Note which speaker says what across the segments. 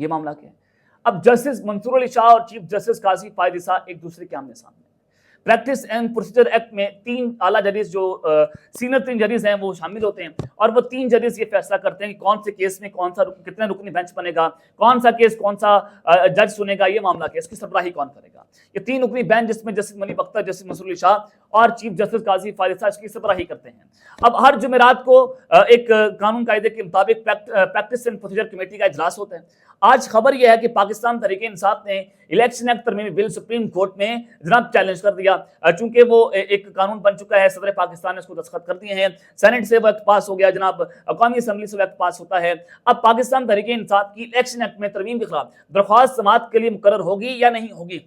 Speaker 1: یہ معاملہ کیا ہے؟ اب جسٹس منصور علی شاہ اور چیف جسٹس قاضی فائد عیسیٰ ایک دوسرے کے آمنے سامنے. پریکٹس اینڈ پروسیجر ایکٹ میں 3 اعلیٰ ججز جو سینئر 3 ججز ہیں وہ شامل ہوتے ہیں اور وہ 3 ججز یہ فیصلہ کرتے ہیں کہ کون سے کیس میں کون سا کتنے رکنی بینچ بنے گا, کون سا کیس کون سا جج سنے گا, یہ معاملہ کیا, اس کی سربراہی کون کرے گا. یہ 3 رکنی بینچ جس میں جسٹس منیب اختر, جسٹس منصور علی شاہ اور چیف جسٹس قاضی فائد عیسیٰ اس کی سربراہی کرتے ہیں. اب ہر جمعرات کو ایک قانون قاعدے کے مطابق پریکٹس اینڈ پروسیجر کمیٹی کا اجلاس ہوتا ہے. آج خبر یہ ہے کہ پاکستان تحریک انصاف نے الیکشن ایکٹ ترمیمی بل سپریم کورٹ میں جناب چیلنج کر دیا, چونکہ وہ ایک قانون بن چکا ہے, صدر پاکستان نے اس کو دستخط کر دیے ہیں, سینٹ سے وہ ایکٹ پاس ہو گیا, جناب قومی اسمبلی سے وہ ایکٹ پاس ہوتا ہے. اب پاکستان تحریک انصاف کی الیکشن ایکٹ میں ترمیم کے خلاف درخواست سماعت کے لیے مقرر ہوگی یا نہیں ہوگی.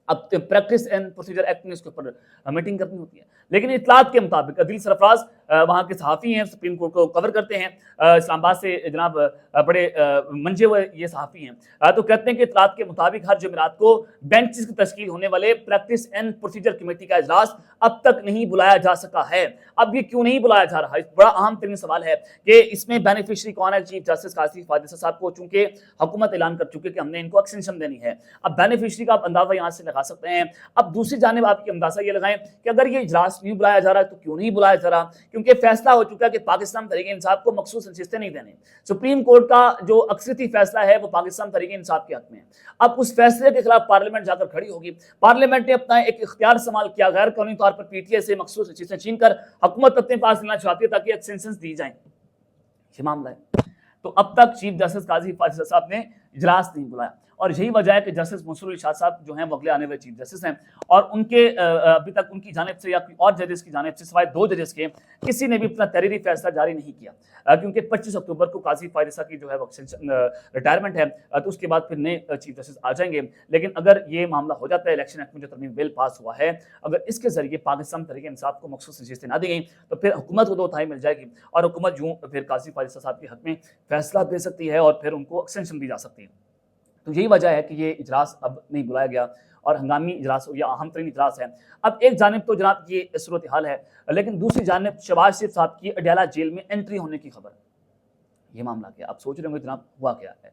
Speaker 1: اب پریکٹس اینڈ پروسیجر ایکٹ میں اس کے اوپر میٹنگ کرنی ہوتی ہے. لیکن اطلاعات کے مطابق عدیل سرفراز وہاں کے صحافی ہیں, سپریم کورٹ کو کور کرتے ہیں, اسلام آباد سے جناب بڑے منجے ہوئے یہ صحافی ہیں, تو کہتے ہیں کہ اطلاعات کے مطابق ہر جمعرات کو بینچز کی تشکیل ہونے والے پریکٹس اینڈ پروسیجر کمیٹی کا اجلاس اب تک نہیں بلایا جا سکا ہے. اب یہ کیوں نہیں بلایا جا رہا ہے, بڑا اہم ترین سوال ہے کہ اس میں بینیفیشری کون ہے. چیف جسٹس قاضی فائد عیسیٰ صاحب کو چونکہ حکومت اعلان کر چکی کہ ہم نے ان کو ایکسٹینشن دینی ہے, اب بینیفیشری کا آپ اندازہ یہاں سے لگا سکتے ہیں. اب دوسری جانب آپ کی اندازہ یہ لگائیں کہ اگر یہ اجلاس نہیں بلایا جا رہا ہے تو کیوں نہیں بلایا جا رہا, کیونکہ فیصلہ ہو چکا ہے کہ پاکستان تحریک انصاف کو مخصوص نشستیں نہیں دینے. سپریم کورٹ کا جو اکثریتی فیصلہ ہے وہ پاکستان تحریک انصاف کے حق میں ہے. اب اس فیصلے کے خلاف پارلیمنٹ جا کر کھڑی ہوگی. پارلیمنٹ نے اپنا ایک اختیار استعمال کیا, غیر قانونی طور پر پی ٹی اے سے مخصوص نشستیں چھین کر حکومت اپنے پاس لینا چاہتی ہے تاکہ ایکسٹینشنز دی جائیں. یہ معاملہ ہے. تو اب تک چیف جسٹس قاضی فائد عیسیٰ صاحب نے اجلاس نہیں بلایا اور یہی وجہ ہے کہ جسٹس منصور علی شاہ صاحب جو ہیں وہ اگلے آنے والے چیف جسٹس ہیں اور ان کے ابھی تک ان کی جانب سے یا کوئی اور ججز کی جانب سے سوائے 2 ججز کے کسی نے بھی اپنا تحریری فیصلہ جاری نہیں کیا, کیونکہ 25 اکتوبر کو قاضی فائد عیسیٰ کی جو ہے وہ ریٹائرمنٹ ہے, تو اس کے بعد پھر نئے چیف جسٹس آ جائیں گے. لیکن اگر یہ معاملہ ہو جاتا ہے الیکشن ایکٹ میں جو ترمیم بل پاس ہوا ہے, اگر اس کے ذریعے پاکستان تحریک انصاف کو مخصوص نشستیں نہ دی گئیں تو پھر حکومت کو 2 تہائی مل جائے گی اور حکومت یوں پھر قاضی فائد عیسیٰ صاحب کے حق میں فیصلہ دے سکتی ہے اور پھر ان کو ایکسٹینشن دی جا سکتی ہے. تو یہی وجہ ہے کہ یہ اجلاس اب نہیں بلایا گیا اور ہنگامی اجلاس یا اہم ترین اجلاس ہے. اب ایک جانب تو جناب یہ صورتحال ہے, لیکن دوسری جانب شہباز شریف صاحب کی اڈیالہ جیل میں انٹری ہونے کی خبر. یہ معاملہ کیا, آپ سوچ رہے ہوں گے جناب ہوا کیا ہے.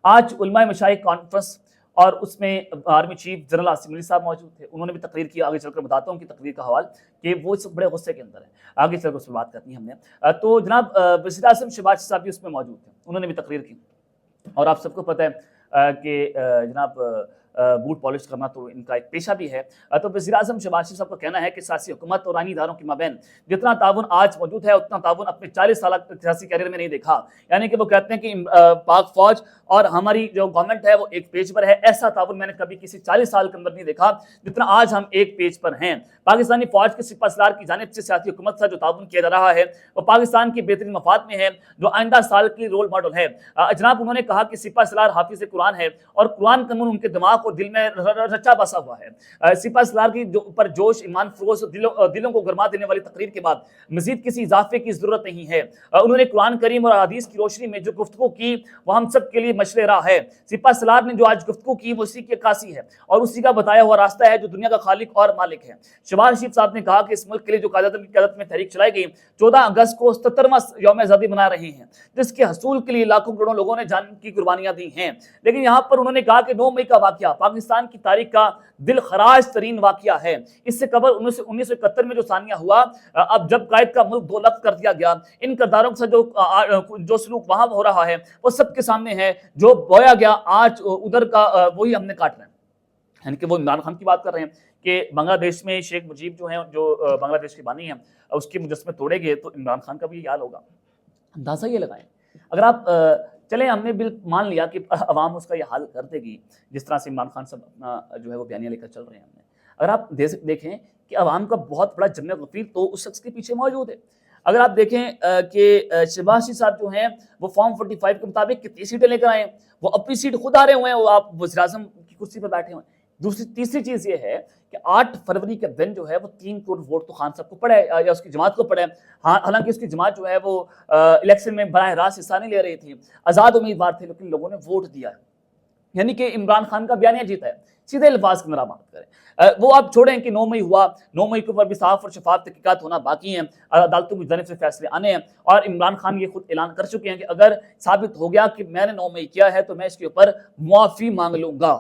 Speaker 1: آج علماء مشائخ کانفرنس اور اس میں آرمی چیف جنرل عاصم علی صاحب موجود تھے, انہوں نے بھی تقریر کی. آگے چل کر بتاتا ہوں کہ تقریر کا حوال کہ وہ اس بڑے غصے کے اندر ہے, آگے چل کر اس پر بات کرنی ہے ہم نے. تو جناب وزیر اعظم شہباز شریف صاحب بھی اس میں موجود تھے, انہوں نے بھی تقریر کی اور آپ سب کو پتہ ہے کہ جناب بوٹ پالش کرنا تو ان کا ایک پیشہ بھی ہے. تو وزیر اعظم شہباز شریف صاحب کا کہنا ہے کہ سیاسی حکومت اور آئینی اداروں کے مابین جتنا تعاون آج موجود ہے اتنا تعاون اپنے 40 سالہ سیاسی کیریئر میں نہیں دیکھا. یعنی کہ وہ کہتے ہیں کہ پاک فوج اور ہماری جو گورنمنٹ ہے وہ ایک پیج پر ہے, ایسا تعاون میں نے کبھی کسی 40 سال کے اندر نہیں دیکھا جتنا آج ہم ایک پیج پر ہیں. پاکستانی فوج کے سپہ سالار کی جانب سے سیاسی حکومت سے جو تعاون کیا جا رہا ہے وہ پاکستان کے بہترین مفاد میں ہے, جو آئندہ سال کے رول ماڈل ہے. جناب انہوں نے کہا کہ سپہ سالار حافظ قرآن ہے اور قرآن کا نور ان کے دماغ اور دل میں رچا بسا ہوا ہے. سپہ سالار کی پر جوش, ایمان فروز, دلوں کو گرما دینے والی تقریر کے بعد مزید کسی اضافے کی ضرورت نہیں ہے. انہوں نے قرآن کریم اور حدیث کی روشنی میں جو گفتگو کی وہ ہم سب کے لیے مشعل راہ ہے. سپہ سالار نے جو آج گفتگو کی وہ اسی کی عکاسی ہے اور اسی کا بتایا ہوا راستہ ہے جو دنیا کا خالق اور مالک ہے. شہباز شریف صاحب نے کہا کہ اس ملک کے لیے جو قائد اعظم کی قیادت میں تحریک چلائی گئی 14 اگست کو 77واں یوم آزادی منا رہے ہیں, جس کے حصول کے لیے لاکھوں کروڑوں لوگوں نے جان کی قربانیاں دی ہیں. لیکن یہاں پر انہوں نے کہا کہ 9 مئی کا واقعہ پاکستان کی تاریخ کا دل خراش ترین واقعہ ہے. اس سے قبل 1971 میں جو ثانیہ ہوا, اب جب قائد کا ملک 2 لفظ کر دیا گیا, ان کرداروں سے جو سلوک وہاں ہو رہا ہے وہ سب کے سامنے ہے. جو بویا گیا آج ادھر کا وہی ہم نے کاٹنا ہے. یعنی کہ وہ عمران خان کی بات کر رہے ہیں کہ بنگلہ دیش میں شیخ مجیب جو ہیں, جو بنگلہ دیش کے بانی ہیں, اس کے مجسمے توڑے گئے تو عمران خان کا بھی یہ حال ہوگا. اندازہ یہ لگائیں. اگر آپ چلیں ہم نے بل مان لیا کہ عوام اس کا یہ حال کر دے گی جس طرح سے عمران خان صاحب اپنا جو ہے وہ بیانیہ لے کر چل رہے ہیں. ہم نے اگر آپ دیکھیں کہ عوام کا بہت بڑا جمع غفیر تو اس شخص کے پیچھے موجود ہے. اگر آپ دیکھیں کہ شہباز شریف صاحب جو ہیں وہ فارم 45 کے مطابق کتنی سیٹیں لے کر آئے ہیں, وہ اپنی سیٹ خود آ رہے ہوئے ہیں, وہ آپ وزیر اعظم کی کرسی پر بیٹھے ہوئے ہیں. تیسری چیز یہ ہے کہ 8 فروری کے دن جو ہے وہ 3 کروڑ ووٹ تو خان صاحب کو پڑے یا اس کی جماعت کو پڑے. حالانکہ اس کی جماعت جو ہے وہ الیکشن میں براہ راست حصہ نہیں لے رہی تھی, آزاد امیدوار تھے, لیکن لوگوں نے ووٹ دیا ہے. یعنی کہ عمران خان کا بیانیہ جیتا ہے، سیدھے الفاظ کے اندر آپ بات کریں۔ وہ آپ چھوڑیں کہ 9 مئی ہوا، 9 مئی کے اوپر بھی صاف اور شفاف تحقیقات ہونا باقی ہیں، عدالتوں کی جانب سے فیصلے آنے ہیں، اور عمران خان یہ خود اعلان کر چکے ہیں کہ اگر ثابت ہو گیا کہ میں نے 9 مئی کیا ہے تو میں اس کے اوپر معافی مانگ لوں گا۔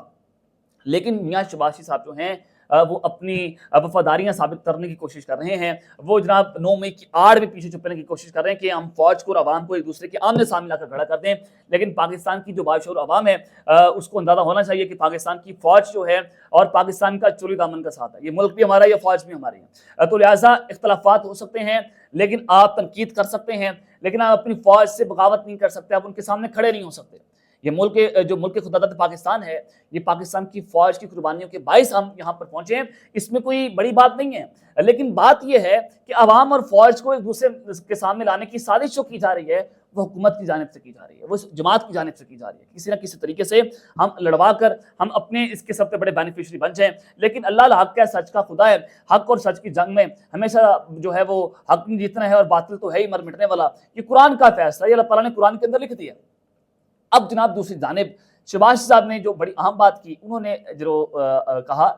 Speaker 1: لیکن میاں شہباز شریف صاحب جو ہیں وہ اپنی وفاداریاں ثابت کرنے کی کوشش کر رہے ہیں، وہ جناب 9 مئی کی آڑ میں پیچھے چھپنے کی کوشش کر رہے ہیں کہ ہم فوج کو اور عوام کو ایک دوسرے کے آمنے سامنے لا کر کھڑا کر دیں۔ لیکن پاکستان کی جو باشعور عوام ہے اس کو اندازہ ہونا چاہیے کہ پاکستان کی فوج جو ہے اور پاکستان کا چولی دامن کا ساتھ ہے، یہ ملک بھی ہمارا ہے، یہ فوج بھی ہماری ہے، تو لہٰذا اختلافات ہو سکتے ہیں لیکن آپ تنقید کر سکتے ہیں، لیکن آپ اپنی فوج سے بغاوت نہیں کر سکتے، آپ ان کے سامنے کھڑے نہیں ہو سکتے۔ یہ ملک جو ملک خداداد پاکستان ہے، یہ پاکستان کی فوج کی قربانیوں کے باعث ہم یہاں پر پہنچے ہیں، اس میں کوئی بڑی بات نہیں ہے۔ لیکن بات یہ ہے کہ عوام اور فوج کو ایک دوسرے کے سامنے لانے کی سازش جو کی جا رہی ہے وہ حکومت کی جانب سے کی جا رہی ہے، وہ جماعت کی جانب سے کی جا رہی ہے، کسی نہ کسی طریقے سے ہم لڑوا کر ہم اپنے اس کے سب سے بڑے بینیفیشری بن جائیں۔ لیکن اللہ الحق کا سچ کا خدا ہے، حق اور سچ کی جنگ میں ہمیشہ جو ہے وہ حق نہیں جیتنا ہے اور باطل تو ہے ہی مر مٹنے والا، یہ قرآن کا فیصلہ ہے، یہ اللہ تعالیٰ نے قرآن کے اندر لکھ دیا۔ اب جناب دوسری جانب شہباز صاحب نے جو بڑی اہم بات کی، انہوں نے جو کہا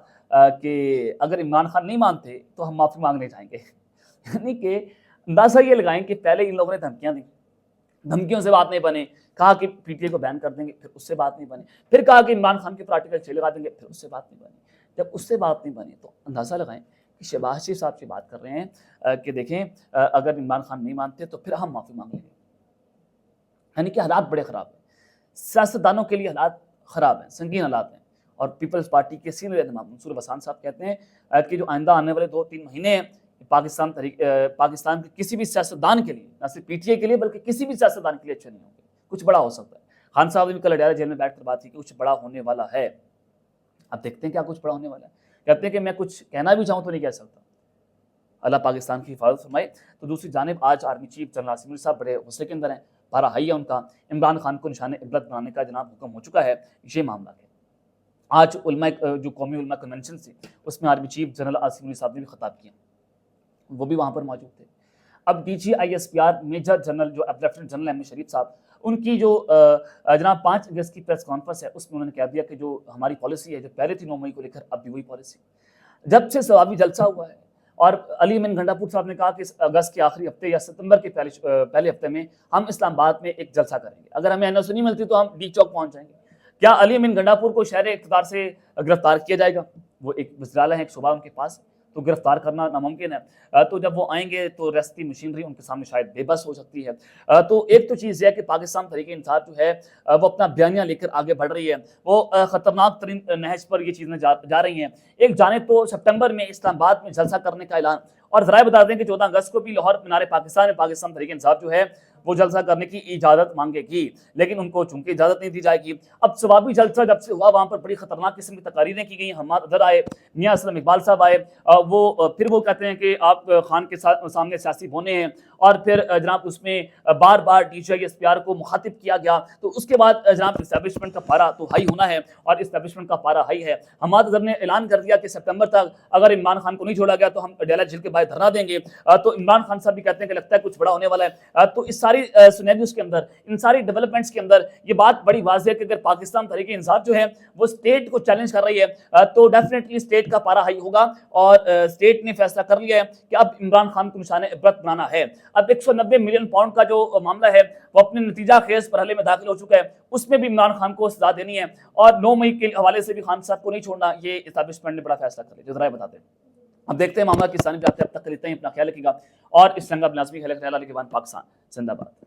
Speaker 1: کہ اگر عمران خان نہیں مانتے تو ہم معافی مانگنے جائیں گے، یعنی کہ اندازہ یہ لگائیں کہ پہلے ان لوگوں نے دھمکیاں دیں، دھمکیوں سے بات نہیں بنے، کہا کہ پی ٹی آئی کو بین کر دیں گے، پھر اس سے بات نہیں بنے، پھر کہا کہ عمران خان کے اوپر آرٹیکل 6 لگا دیں گے، پھر اس سے بات نہیں بنی۔ جب اس سے بات نہیں بنی تو اندازہ لگائیں کہ شہباز شریف صاحب سے بات کر رہے ہیں کہ دیکھیں اگر عمران خان نہیں مانتے تو پھر ہم معافی مانگ لیں گے، یعنی کہ حالات بڑے خراب ہیں، سیاستدانوں کے لیے حالات خراب ہیں، سنگین حالات ہیں۔ اور پیپلز پارٹی کے سینئر رہنما منصور بسان صاحب کہتے ہیں کہ جو آئندہ آنے والے 2-3 مہینے ہیں پاکستان کے کسی بھی سیاستدان کے لیے، نہ صرف پی ٹی آئی کے لیے بلکہ کسی بھی سیاستدان کے لیے اچھے نہیں ہوں گے، کچھ بڑا ہو سکتا ہے۔ خان صاحب نے بھی کل اڈیالہ جیل میں بیٹھ کر بات کی کہ کچھ بڑا ہونے والا ہے۔ اب دیکھتے ہیں کیا کچھ بڑا ہونے والا ہے، کہتے ہیں کہ میں کچھ کہنا بھی چاہوں تو نہیں کہہ سکتا، اللہ پاکستان کی حفاظت فرمائے۔ تو دوسری جانب آج army chief general Asim Munir صاحب بڑے غصے کے اندر ہیں، پارا ہائی ہے ان کا، عمران خان کو نشان عبرت بنانے کا جناب حکم ہو چکا ہے، یہ معاملہ ہے۔ آج علماء جو قومی علماء کنونشن تھی اس میں army chief general Asim Munir صاحب نے بھی خطاب کیا، وہ بھی وہاں پر موجود تھے۔ اب D G I S P R major general جو لیفٹیننٹ جنرل احمد شریف صاحب، ان کی جو جناب 5 اگست کی پریس کانفرنس ہے اس میں انہوں نے کہہ دیا کہ جو ہماری پالیسی ہے جو پہلے تھی 9 مئی کو لے کر اب بھی وہی پالیسی، جب سے ثوابی جلسہ ہوا ہے اور علی امین گنڈاپور صاحب نے کہا کہ اگست کے آخری ہفتے یا ستمبر کے پہلے ہفتے میں ہم اسلام آباد میں ایک جلسہ کریں گے، اگر ہمیں NOC نہیں ملتی تو ہم ڈی چوک پہنچ جائیں گے۔ کیا علی امین گنڈاپور کو شہر اقتدار سے گرفتار کیا جائے گا؟ وہ ایک وزرالہ ہے، ایک صوبہ ان کے پاس، تو گرفتار کرنا ناممکن ہے، تو جب وہ آئیں گے تو ریاستی مشینری ان کے سامنے شاید بے بس ہو سکتی ہے۔ تو ایک تو چیز یہ ہے کہ پاکستان تحریک انصاف جو ہے وہ اپنا بیانیہ لے کر آگے بڑھ رہی ہے، وہ خطرناک ترین نہج پر یہ چیزیں جا رہی ہیں۔ ایک جانب تو سپٹمبر میں اسلام آباد میں جلسہ کرنے کا اعلان، اور ذرائع بتا دیں کہ 14 اگست کو بھی لاہور مینار پاکستان میں پاکستان تحریک انصاف جو ہے وہ جلسہ کرنے کی اجازت مانگے گی، لیکن ان کو چونکہ اجازت نہیں دی جائے گی۔ اب ثوابی جلسہ جب سے ہوا وہاں پر بڑی خطرناک قسم کی تقاریریں کی گئی، حماد اظہر آئے، میاں اسلم اقبال صاحب آئے، پھر وہ کہتے ہیں کہ آپ خان کے سامنے سیاسی بونے ہیں، اور پھر جناب اس میں بار بار D G I S P R کو مخاطب کیا گیا، تو اس کے بعد جناب اسٹیبلشمنٹ کا پارا تو ہائی ہونا ہے، اور اسٹیبلشمنٹ کا پارا ہائی ہے۔ حماد اظہر نے اعلان کر دیا کہ سپٹمبر تک اگر عمران خان کو نہیں چھوڑا گیا تو ہم اڈیالہ جیل کے باہر دھرنا دیں گے، تو عمران خان صاحب بھی کہتے ہیں کہ لگتا ہے کچھ بڑا ہونے والا ہے۔ تو اس ساری سینیریوز کے اندر، ان ساری ڈیولپمنٹس کے اندر یہ بات بڑی واضح ہے کہ اگر پاکستان تحریک انصاف جو ہے وہ اسٹیٹ کو چیلنج کر رہی ہے تو ڈیفینیٹلی اسٹیٹ کا پارا ہائی ہوگا، اور اسٹیٹ نے فیصلہ کر لیا ہے کہ اب عمران خان کو نشان عبرت بنانا ہے۔ اب 190 ملین پاؤنڈ کا جو معاملہ ہے وہ اپنے نتیجہ خیز مرحلے میں داخل ہو چکا ہے، اس میں بھی عمران خان کو سزا دینی ہے، اور 9 مئی کے حوالے سے بھی خان صاحب کو نہیں چھوڑنا، یہ اسٹیبلشمنٹ نے بڑا فیصلہ کر لیا، جو ذرائع بتاتے ہیں۔ اب دیکھتے ہیں معاملہ کس جانب جاتے ہیں، اب تک لیتے ہیں، اپنا خیال رکھیے گا، اور اس سنگا بلازمی خیال علی کے بان پاکستان زندہ باد۔